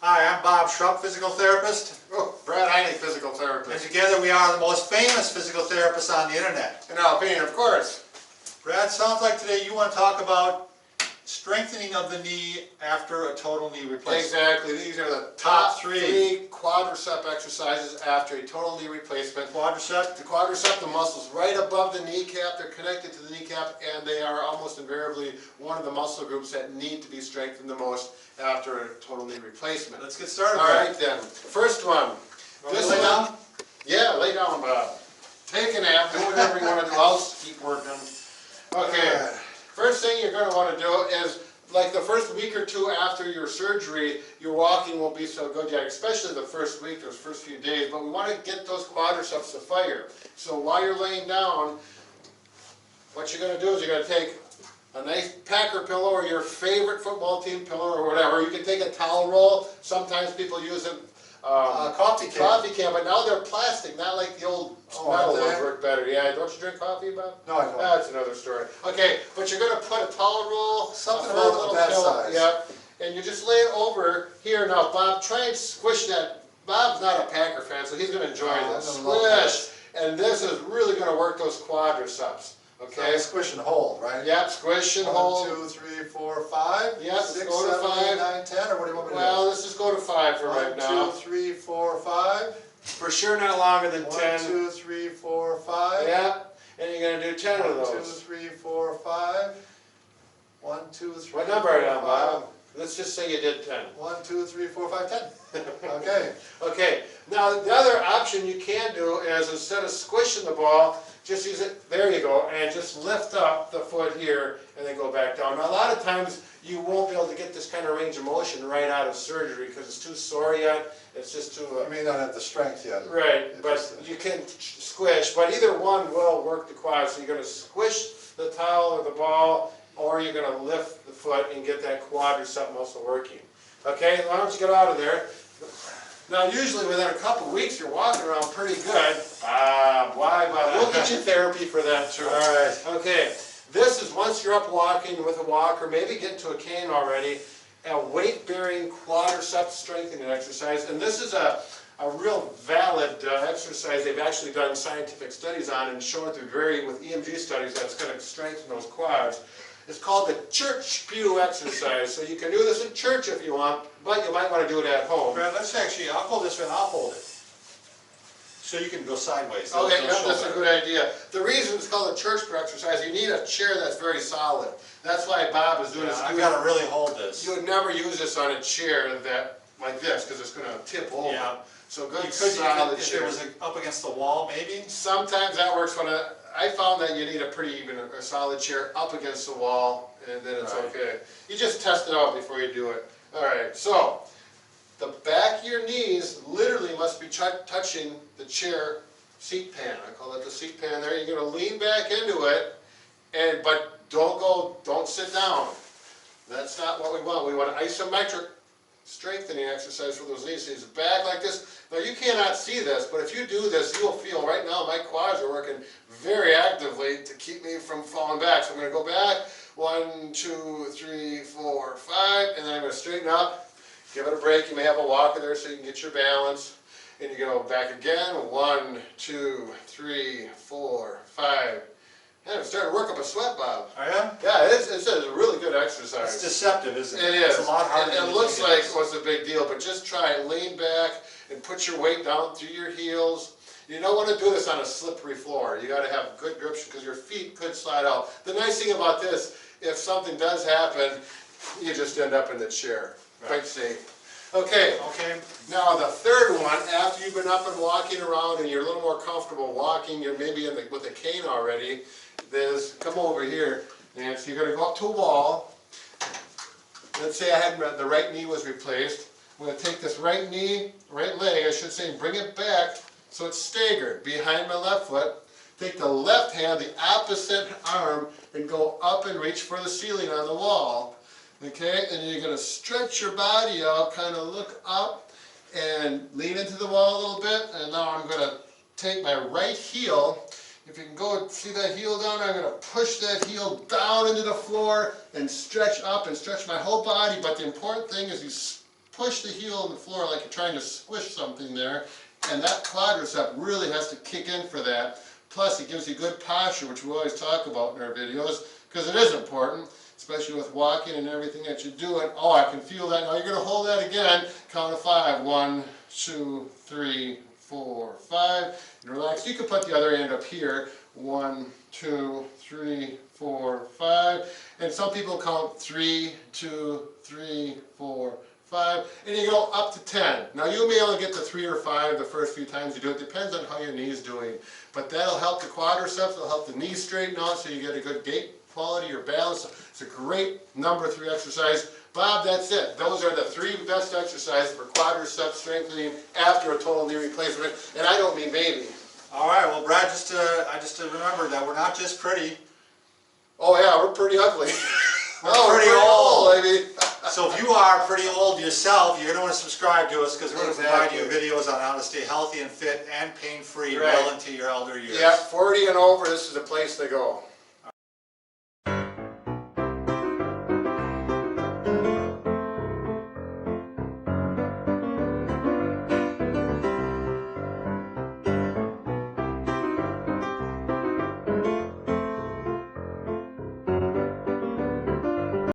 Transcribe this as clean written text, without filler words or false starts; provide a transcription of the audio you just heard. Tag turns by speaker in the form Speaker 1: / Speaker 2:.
Speaker 1: Hi, I'm Bob Schrupp, physical therapist.
Speaker 2: Oh, Brad Heineck, physical
Speaker 1: And
Speaker 2: therapist.
Speaker 1: together we are the most famous physical therapists on the internet.
Speaker 2: In our opinion, of course.
Speaker 1: Brad, sounds like today you want to talk about strengthening of the knee after a total knee replacement.
Speaker 2: Exactly. These are the top three quadricep exercises after a total knee replacement.
Speaker 1: Quadricep?
Speaker 2: The quadricep, the muscles right above the kneecap, they're connected to the kneecap, and they are almost invariably one of the muscle groups that need to be strengthened the most after a total knee replacement.
Speaker 1: Let's get started.
Speaker 2: All right then. First one.
Speaker 1: This lay down?
Speaker 2: Yeah, lay down, Bob. Take a nap, do whatever you want to do. I'll keep working. Okay. First thing you're going to want to do is, like the first week or two after your surgery, your walking won't be so good yet, especially the first week, those first few days, but we want to get those quadriceps to fire. So while you're laying down, what you're going to do is you're going to take a nice packer pillow or your favorite football team pillow or whatever. You can take a towel roll. Sometimes people use a
Speaker 1: coffee can,
Speaker 2: but now they're plastic, not like the old metal ones work better. Yeah, don't you drink coffee, Bob?
Speaker 1: No, I don't.
Speaker 2: That's another story. Okay, but you're going to put a towel roll,
Speaker 1: something about that size.
Speaker 2: Yeah, and you just lay it over here. Now, Bob, try and squish that. Bob's not a Packer fan, so he's going to enjoy this. Squish, and this is really going to work those quadriceps. Okay,
Speaker 1: so squish and hold, right?
Speaker 2: Yep, squish and hold.
Speaker 1: 1, 2, 3, 4, 5.
Speaker 2: Yep,
Speaker 1: 6,
Speaker 2: go to
Speaker 1: 7, 8,
Speaker 2: 5.
Speaker 1: 9, 10, or what do you want me to do?
Speaker 2: Well, let's just go to 5 for right now.
Speaker 1: 1, 2, 3, 4, 5.
Speaker 2: For sure, not longer than 10.
Speaker 1: 1, 2, 3, 4, 5.
Speaker 2: Yeah, and you're going to do 10 of those.
Speaker 1: 1, 2, 3, 4, 5. 1, 2, 3.
Speaker 2: What number are you on, Bob? Let's just say you did 10.
Speaker 1: 1, 2, 3, 4, 5, 10. Okay.
Speaker 2: Okay. Now the other option you can do is instead of squishing the ball, just use it. There you go, and just lift up the foot here, and then go back down. Now a lot of times you won't be able to get this kind of range of motion right out of surgery because it's too sore yet. It's just too.
Speaker 1: You may not have the strength yet.
Speaker 2: Right, but you can squish. But either one will work the quad. So you're going to squish the towel or the ball, or you're going to lift the foot and get that quadricep muscle working. Okay, why don't you get out of there? Now, usually within a couple weeks, you're walking around pretty good. Why, Bob? We'll get you therapy for that too. All right. Okay, this is once you're up walking with a walker, maybe get into a cane already, a weight-bearing quadricep strengthening exercise. And this is a real valid exercise. They've actually done scientific studies on and shown through with EMG studies that it's going to strengthen those quads. It's called the church pew exercise. So you can do this in church if you want, but you might want to do it at home.
Speaker 1: Brad, let's actually, I'll hold this and I'll hold it. So you can go sideways.
Speaker 2: Okay, yeah, that's a good idea. The reason it's called a church pew exercise, you need a chair that's very solid. That's why Bob is doing this.
Speaker 1: I've got to really hold this.
Speaker 2: You would never use this on a chair like this because it's going to tip over.
Speaker 1: Yeah.
Speaker 2: So good solid chair.
Speaker 1: If it was up against the wall, maybe?
Speaker 2: Sometimes that works when I found that you need a pretty even, a solid chair up against the wall, and then it's okay. You just test it out before you do it. All right, so the back of your knees literally must be touching the chair seat pan. I call it the seat pan there. You're going to lean back into it, but don't sit down. That's not what we want. We want an isometric strengthening exercise for those knees. So he's back like this. Now you cannot see this, but if you do this, you'll feel right now my quads are working very actively to keep me from falling back. So I'm going to go back. 1, 2, 3, 4, 5, and then I'm going to straighten up. Give it a break. You may have a walker there so you can get your balance. And you go back again. 1, 2, 3, 4, 5. Yeah, I'm starting to work up a sweat, Bob.
Speaker 1: Oh yeah?
Speaker 2: Yeah, it's a really good exercise.
Speaker 1: It's deceptive, isn't it?
Speaker 2: It is.
Speaker 1: It's a lot harder
Speaker 2: It looks like what's a big deal, but just try and lean back and put your weight down through your heels. You don't want to do this on a slippery floor. You got to have good grip because your feet could slide out. The nice thing about this, if something does happen, you just end up in the chair. Quite safe. Okay.
Speaker 1: Okay.
Speaker 2: Now the third one, after you've been up and walking around and you're a little more comfortable walking, you're maybe with a cane already, come over here, Nancy. You're going to go up to a wall. Let's say the right knee was replaced. I'm going to take this right leg, I should say, and bring it back so it's staggered behind my left foot. Take the left hand, the opposite arm, and go up and reach for the ceiling on the wall. Okay, and you're going to stretch your body out, kind of look up and lean into the wall a little bit. And now I'm going to take my right heel. If you can go see that heel down, I'm going to push that heel down into the floor and stretch up and stretch my whole body. But the important thing is you push the heel on the floor like you're trying to squish something there, and that quadricep really has to kick in for that. Plus, it gives you good posture, which we always talk about in our videos, because it is important, especially with walking and everything that you're doing. Oh, I can feel that. Now you're going to hold that again. Count of 5. 1, 2, 3, 4, 5. And relax. You can put the other hand up here. 1, 2, 3, 4, 5. And some people count 3, 2, 3, 4, 5. And you go up to 10. Now you may only get to 3 or 5 the first few times you do it. Depends on how your knee's doing. But that'll help the quadriceps. It'll help the knee straighten out so you get a good gait quality or balance. It's a great number 3 exercise. Bob, that's it. Those are the 3 best exercises for quadricep strengthening after a total knee replacement. And I don't mean maybe.
Speaker 1: All right, well, Brad, I just to remember that we're not just pretty.
Speaker 2: Oh yeah, we're pretty ugly.
Speaker 1: We're pretty old.
Speaker 2: I mean.
Speaker 1: So if you are pretty old yourself, you're going to want to subscribe to us because we're going to provide you
Speaker 2: Exactly.
Speaker 1: videos on how to stay healthy and fit and pain-free
Speaker 2: Right.
Speaker 1: well into your elder years.
Speaker 2: Yeah, 40 and over, this is the place to go.